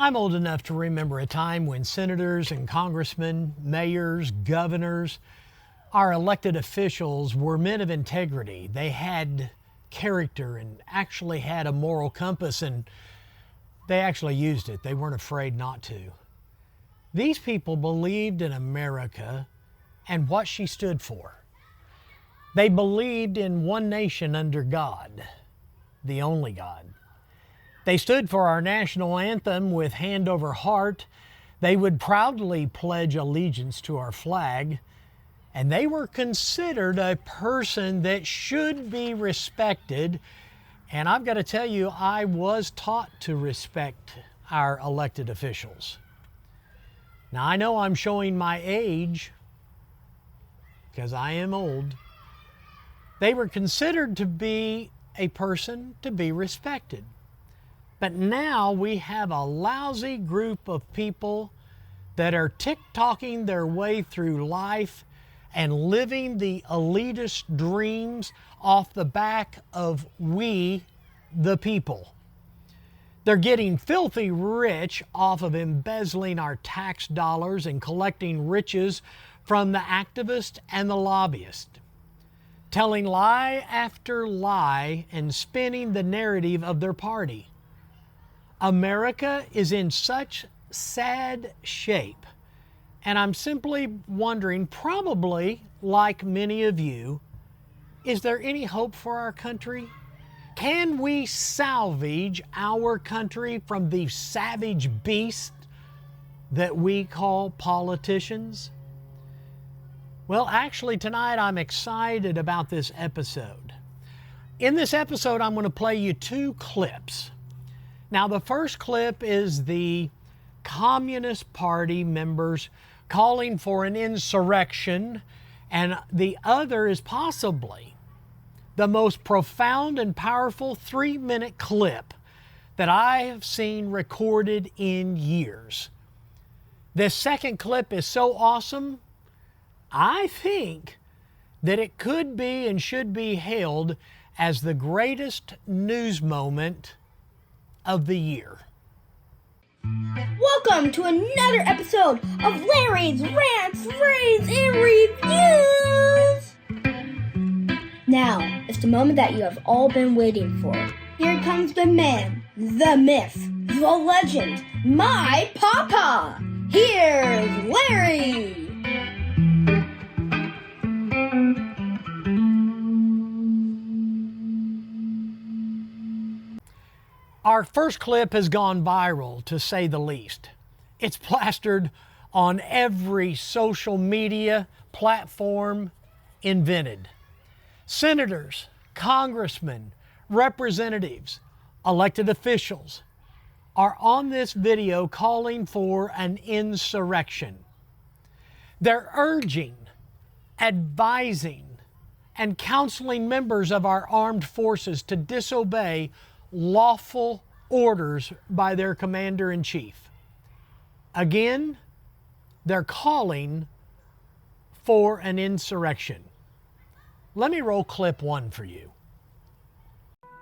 I'm old enough to remember a time when senators and congressmen, mayors, governors, our elected officials were men of integrity. They had character and actually had a moral compass, and they actually used it. They weren't afraid not to. These people believed in America and what she stood for. They believed in one nation under God, the only God. They stood for our national anthem with hand over heart. They would proudly pledge allegiance to our flag. And they were considered a person that should be respected. And I've got to tell you, I was taught to respect our elected officials. Now, I know I'm showing my age because I am old. They were considered to be a person to be respected. But now we have a lousy group of people that are tick-tocking their way through life and living the elitist dreams off the back of we, the people. They're getting filthy rich off of embezzling our tax dollars and collecting riches from the activists and the lobbyists, telling lie after lie and spinning the narrative of their party. America is in such sad shape, and I'm simply wondering, probably like many of you, is there any hope for our country? Can we salvage our country from the savage beast that we call politicians? Well, actually tonight I'm excited about this episode. In this episode, I'm going to play you two clips. Now, the first clip is the Communist Party members calling for an insurrection, and the other is possibly the most profound and powerful 3-minute clip that I have seen recorded in years. This second clip is so awesome, I think that it could be and should be hailed as the greatest news moment of the year. Welcome to another episode of Larry's Rants, Raves, and Reviews! Now, it's the moment that you have all been waiting for. Here comes the man, the myth, the legend, my papa! Here's Larry! Our first clip has gone viral, to say the least. It's plastered on every social media platform invented. Senators, congressmen, representatives, elected officials are on this video calling for an insurrection. They're urging, advising, and counseling members of our armed forces to disobey lawful orders by their commander-in-chief. Again, they're calling for an insurrection. Let me roll clip 1 for you.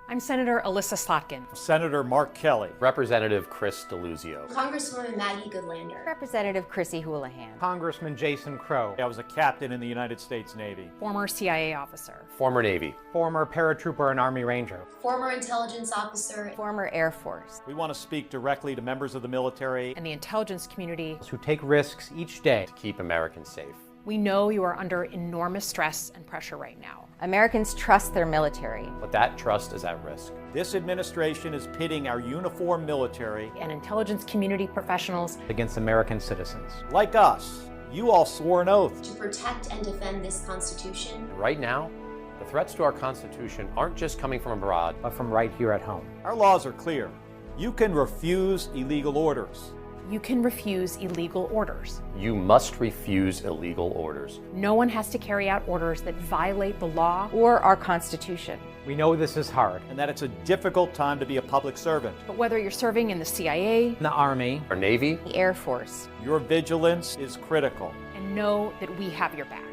I'm Senator Alyssa Slotkin. Senator Mark Kelly. Representative Chris Deluzio. Congresswoman Maggie Goodlander. Representative Chrissy Houlihan. Congressman Jason Crow. I was a captain in the United States Navy. Former CIA officer. Former Navy. Former paratrooper and Army Ranger. Former intelligence officer. Former Air Force. We want to speak directly to members of the military And the intelligence community. Who take risks each day To keep Americans safe. We know you are under enormous stress and pressure right now. Americans trust their military. But that trust is at risk. This administration is pitting our uniformed military And intelligence community professionals against American citizens. like us. You all swore an oath. To protect and defend this Constitution. Right now, the threats to our Constitution aren't just coming from abroad. But from right here at home. Our laws are clear. You can refuse illegal orders. You can refuse illegal orders. You must refuse illegal orders. No one has to carry out orders that violate the law. Or our Constitution. We know this is hard. And that it's a difficult time to be a public servant. But whether you're serving in the CIA, In the Army, Our Navy, The Air Force. Your vigilance is critical. and know that we have your back.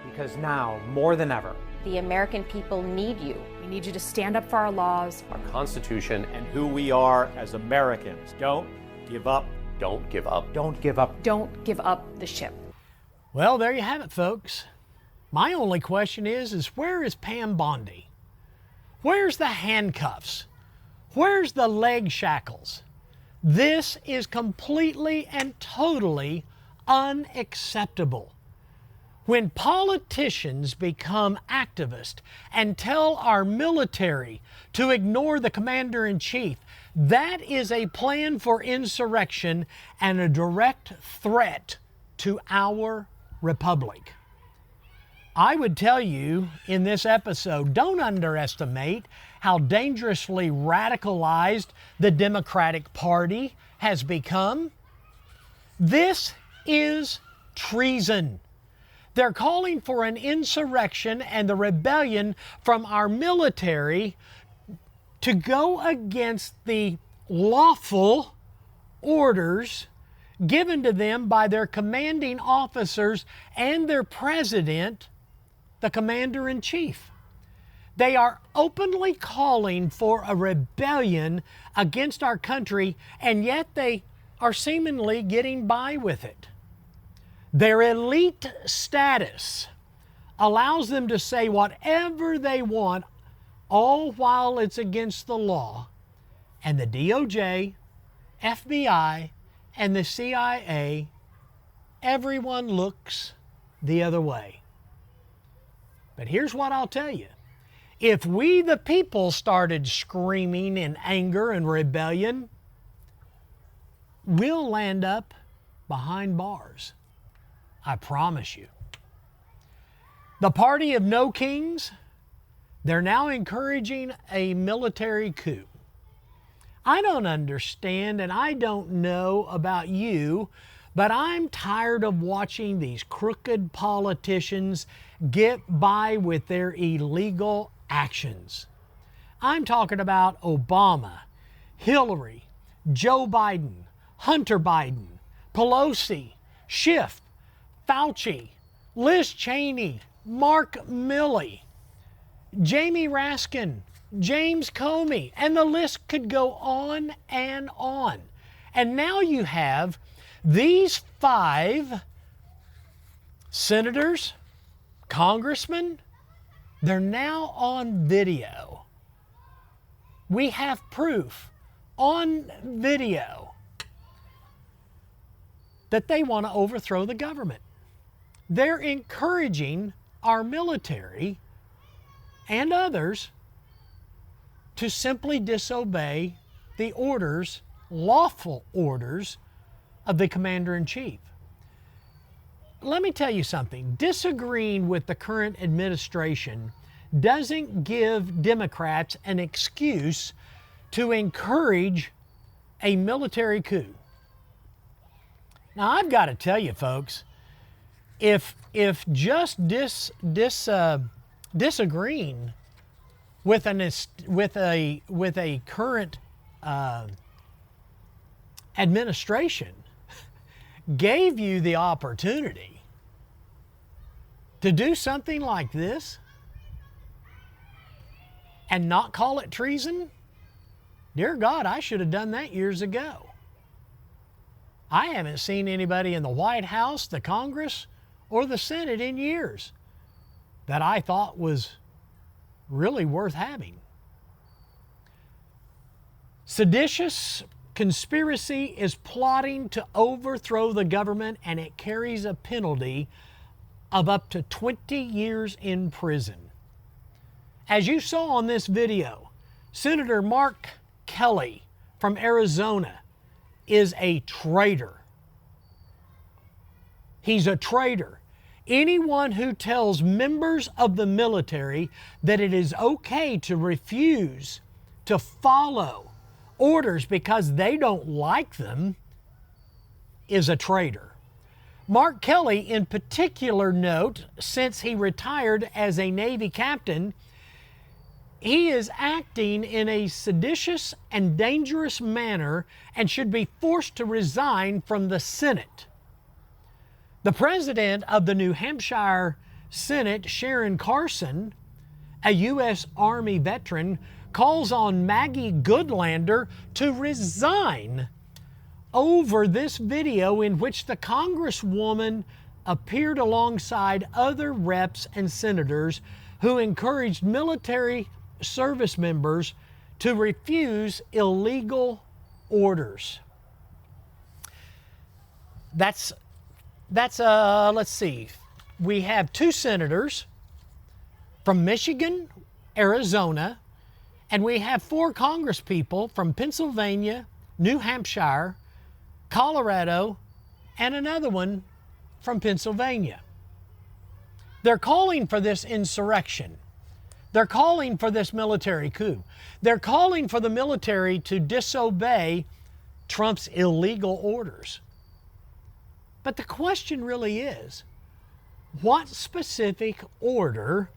because now, more than ever, The American people need you. We need you to stand up for our laws. our Constitution, And who we are as Americans. Don't give up. Don't give up. Don't give up. Don't give up the ship. Well, there you have it, folks. My only question is where is Pam Bondi? Where's the handcuffs? Where's the leg shackles? This is completely and totally unacceptable. When politicians become activists and tell our military to ignore the commander-in-chief, that is a plan for insurrection and a direct threat to our republic. I would tell you in this episode, don't underestimate how dangerously radicalized the Democratic Party has become. This is treason. They're calling for an insurrection and the rebellion from our military to go against the lawful orders given to them by their commanding officers and their president, the commander-in-chief. They are openly calling for a rebellion against our country, and yet they are seemingly getting by with it. Their elite status allows them to say whatever they want, all while it's against the law. And the DOJ, FBI, and the CIA, everyone looks the other way. But here's what I'll tell you. If we, the people, started screaming in anger and rebellion, we'll land up behind bars. I promise you. The party of no kings, they're now encouraging a military coup. I don't understand and I don't know about you, but I'm tired of watching these crooked politicians get by with their illegal actions. I'm talking about Obama, Hillary, Joe Biden, Hunter Biden, Pelosi, Schiff, Fauci, Liz Cheney, Mark Milley, Jamie Raskin, James Comey, and the list could go on and on. And now you have these 5 senators, congressmen, they're now on video. We have proof on video that they want to overthrow the government. They're encouraging our military and others to simply disobey the orders, lawful orders, of the commander-in-chief. Let me tell you something. Disagreeing with the current administration doesn't give Democrats an excuse to encourage a military coup. Now, I've got to tell you, folks, if just disagreeing with a current administration gave you the opportunity to do something like this and not call it treason, dear God, I should have done that years ago. I haven't seen anybody in the White House, the Congress, or the Senate in years that I thought was really worth having. Seditious conspiracy is plotting to overthrow the government, and it carries a penalty of up to 20 years in prison. As you saw on this video, Senator Mark Kelly from Arizona is a traitor. He's a traitor. Anyone who tells members of the military that it is okay to refuse to follow orders because they don't like them is a traitor. Mark Kelly, in particular, note, since he retired as a Navy captain, he is acting in a seditious and dangerous manner and should be forced to resign from the Senate. The president of the New Hampshire Senate, Sharon Carson, a U.S. Army veteran, calls on Maggie Goodlander to resign over this video in which the Congresswoman appeared alongside other reps and senators who encouraged military service members to refuse illegal orders. Let's see. We have 2 senators from Michigan, Arizona, and we have 4 congresspeople from Pennsylvania, New Hampshire, Colorado, and another one from Pennsylvania. They're calling for this insurrection. They're calling for this military coup. They're calling for the military to disobey Trump's illegal orders. But the question really is, what specific order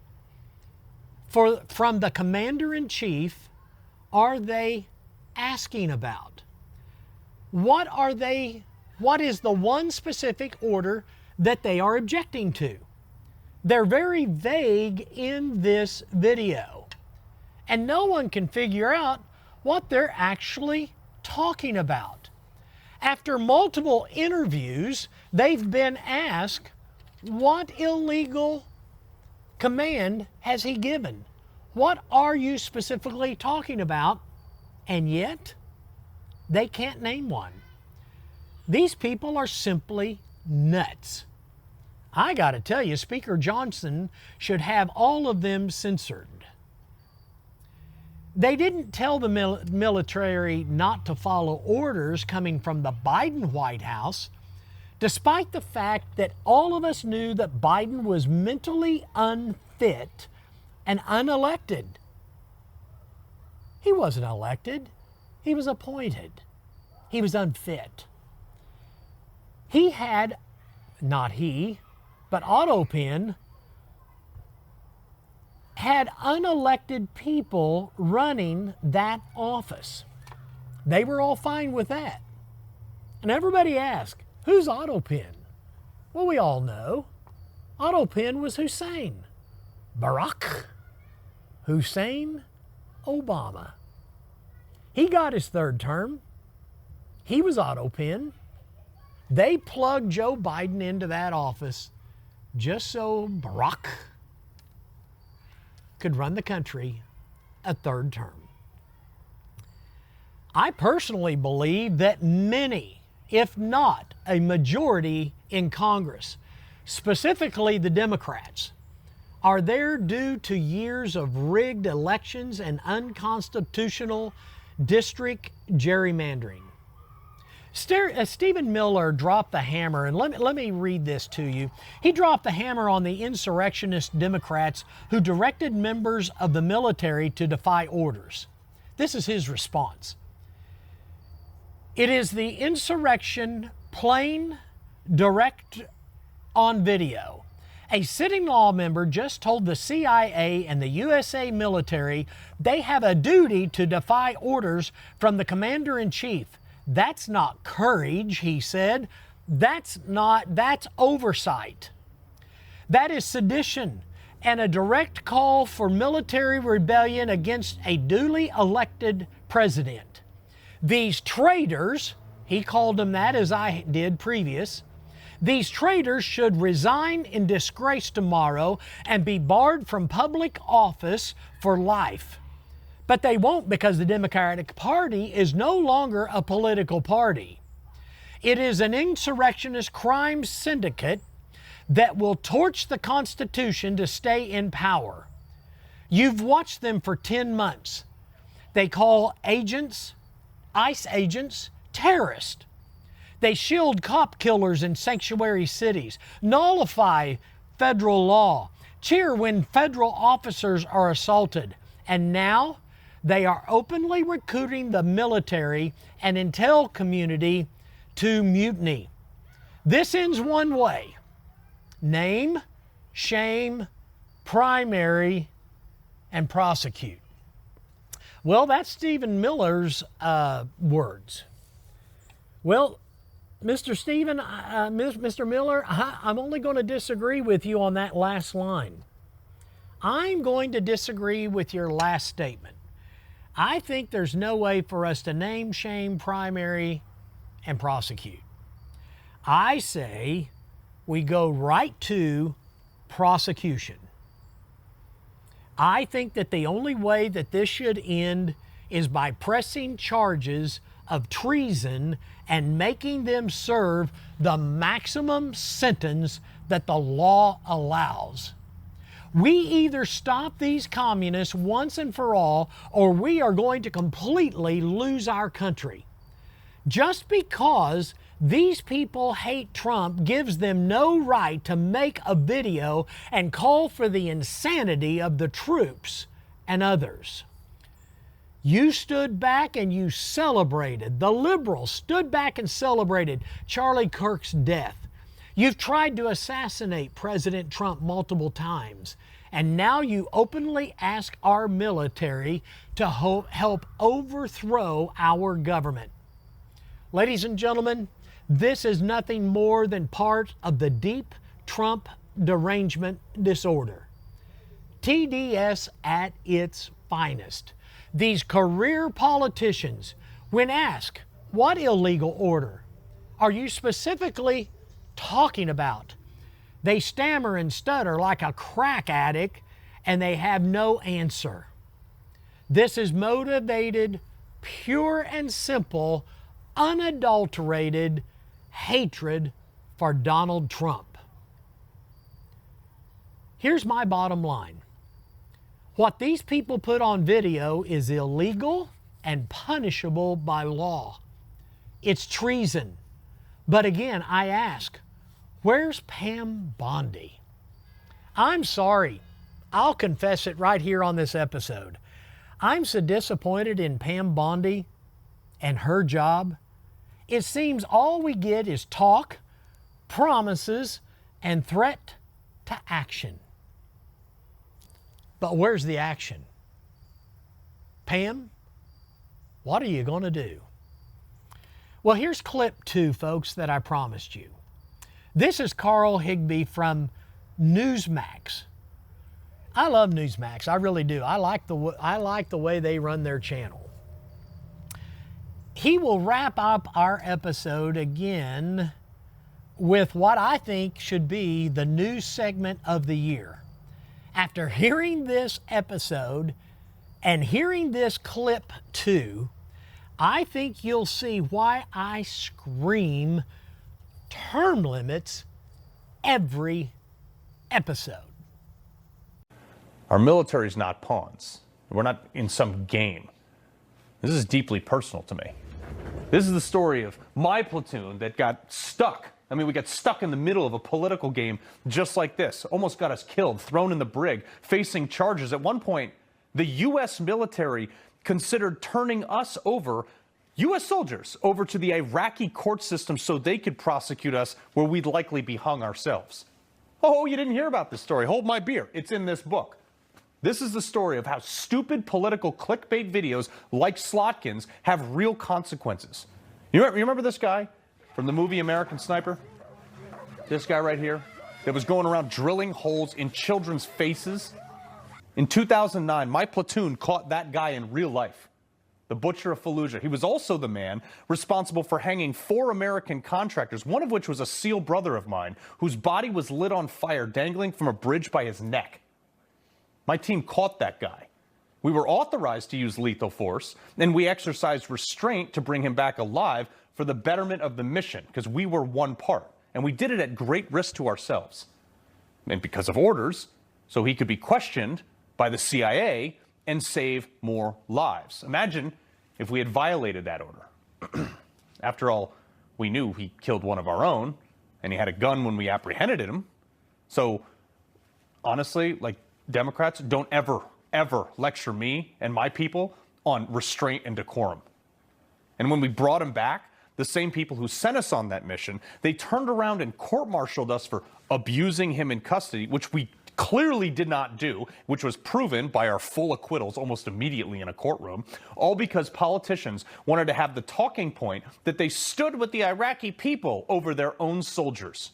from the commander-in-chief are they asking about? What is the one specific order that they are objecting to? They're very vague in this video, and no one can figure out what they're actually talking about. After multiple interviews, they've been asked, what illegal command has he given? What are you specifically talking about? And yet, they can't name one. These people are simply nuts. I got to tell you, Speaker Johnson should have all of them censored. They didn't tell the military not to follow orders coming from the Biden White House, despite the fact that all of us knew that Biden was mentally unfit and unelected. He wasn't elected. He was appointed. He was unfit. He had, not he, but Autopin had unelected people running that office. They were all fine with that. And everybody asked, who's Autopin? Well, we all know. Autopin was Hussein. Barack Hussein Obama. He got his 3rd term. He was Autopin. They plugged Joe Biden into that office just so Barack could run the country a 3rd term. I personally believe that many, if not a majority in Congress, specifically the Democrats, are there due to years of rigged elections and unconstitutional district gerrymandering. Stephen Miller dropped the hammer, and let me read this to you. He dropped the hammer on the insurrectionist Democrats who directed members of the military to defy orders. This is his response. It is the insurrection plain, direct on video. A sitting law member just told the CIA and the USA military they have a duty to defy orders from the commander-in-chief. That's not courage, he said. That's oversight. That is sedition and a direct call for military rebellion against a duly elected president. These traitors, he called them that as I did previous, these traitors should resign in disgrace tomorrow and be barred from public office for life. But they won't, because the Democratic Party is no longer a political party. It is an insurrectionist crime syndicate that will torch the Constitution to stay in power. You've watched them for 10 months. They call agents, ICE agents, terrorists. They shield cop killers in sanctuary cities, nullify federal law, cheer when federal officers are assaulted, and now they are openly recruiting the military and intel community to mutiny. This ends one way: name, shame, primary, and prosecute. Well, that's Stephen Miller's words. Well, Mr. Miller, I'm only going to disagree with you on that last line. I'm going to disagree with your last statement. I think there's no way for us to name, shame, primary, and prosecute. I say we go right to prosecution. I think that the only way that this should end is by pressing charges of treason and making them serve the maximum sentence that the law allows. We either stop these communists once and for all, or we are going to completely lose our country. Just because these people hate Trump gives them no right to make a video and call for the insanity of the troops and others. You stood back and you celebrated. The liberals stood back and celebrated Charlie Kirk's death. You've tried to assassinate President Trump multiple times, and now you openly ask our military to help overthrow our government. Ladies and gentlemen, this is nothing more than part of the deep Trump derangement disorder. TDS at its finest. These career politicians, when asked, what illegal order are you specifically talking about? They stammer and stutter like a crack addict, and they have no answer. This is motivated, pure and simple, unadulterated hatred for Donald Trump. Here's my bottom line. What these people put on video is illegal and punishable by law. It's treason. But again, I ask, where's Pam Bondi? I'm sorry. I'll confess it right here on this episode. I'm so disappointed in Pam Bondi and her job. It seems all we get is talk, promises, and threat to action. But where's the action? Pam, what are you going to do? Well, here's clip 2, folks, that I promised you. This is Carl Higbie from Newsmax. I love Newsmax. I really do. I like the way they run their channel. He will wrap up our episode again with what I think should be the news segment of the year. After hearing this episode and hearing this clip 2, I think you'll see why I scream term limits every episode. Our military is not pawns. We're not in some game. This is deeply personal to me. This is the story of my platoon that got stuck. I mean, we got stuck in the middle of a political game just like this. Almost got us killed, thrown in the brig, facing charges. At one point, the U.S. military considered turning us over, U.S. soldiers, over to the Iraqi court system so they could prosecute us where we'd likely be hung ourselves. Oh, you didn't hear about this story. Hold my beer. It's in this book. This is the story of how stupid political clickbait videos like Slotkin's have real consequences. You remember this guy from the movie American Sniper? This guy right here that was going around drilling holes in children's faces? In 2009, my platoon caught that guy in real life, the Butcher of Fallujah. He was also the man responsible for hanging 4 American contractors, one of which was a SEAL brother of mine, whose body was lit on fire, dangling from a bridge by his neck. My team caught that guy. We were authorized to use lethal force, and we exercised restraint to bring him back alive for the betterment of the mission, because we were one part, and we did it at great risk to ourselves. And because of orders, so he could be questioned by the CIA and save more lives. Imagine if we had violated that order. After all, we knew he killed one of our own, and he had a gun when we apprehended him. So, honestly, like, Democrats, don't ever, ever lecture me and my people on restraint and decorum. And when we brought him back, the same people who sent us on that mission, they turned around and court-martialed us for abusing him in custody, which we clearly did not do, which was proven by our full acquittals almost immediately in a courtroom, all because politicians wanted to have the talking point that they stood with the Iraqi people over their own soldiers.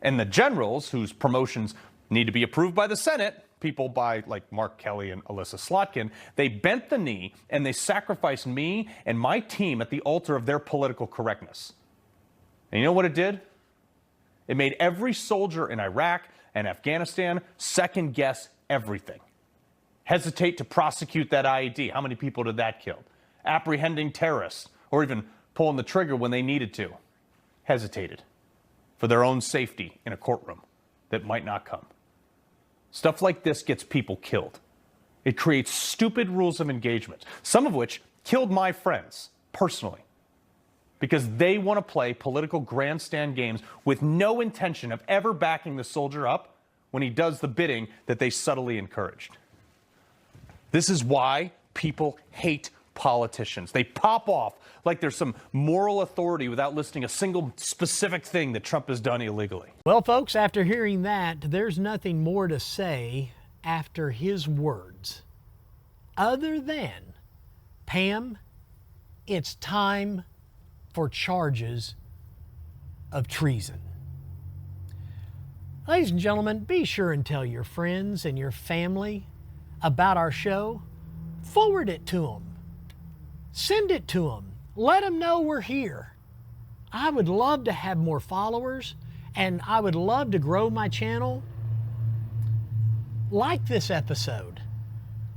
And the generals, whose promotions need to be approved by the Senate, people by like Mark Kelly and Alyssa Slotkin, they bent the knee and they sacrificed me and my team at the altar of their political correctness. And you know what it did? It made every soldier in Iraq and Afghanistan second guess everything. Hesitate to prosecute that IED. How many people did that kill? Apprehending terrorists, or even pulling the trigger when they needed to. Hesitated for their own safety in a courtroom that might not come. Stuff like this gets people killed. It creates stupid rules of engagement, some of which killed my friends personally, because they want to play political grandstand games with no intention of ever backing the soldier up when he does the bidding that they subtly encouraged. This is why people hate politicians. They pop off like there's some moral authority without listing a single specific thing that Trump has done illegally. Well, folks, after hearing that, there's nothing more to say after his words other than, Pam, it's time for charges of treason. Ladies and gentlemen, be sure and tell your friends and your family about our show. Forward it to them. Send it to them. Let them know we're here. I would love to have more followers, and I would love to grow my channel. Like this episode.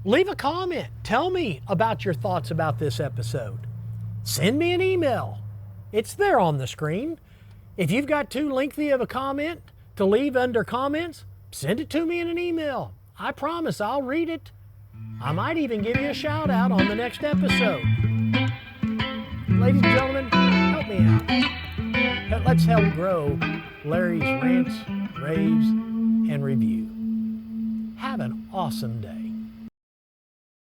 Leave a comment. Tell me about your thoughts about this episode. Send me an email. It's there on the screen. If you've got too lengthy of a comment to leave under comments, send it to me in an email. I promise I'll read it. I might even give you a shout out on the next episode. Ladies and gentlemen, help me out. Let's help grow Larry's Rants, Raves, and Review. Have an awesome day.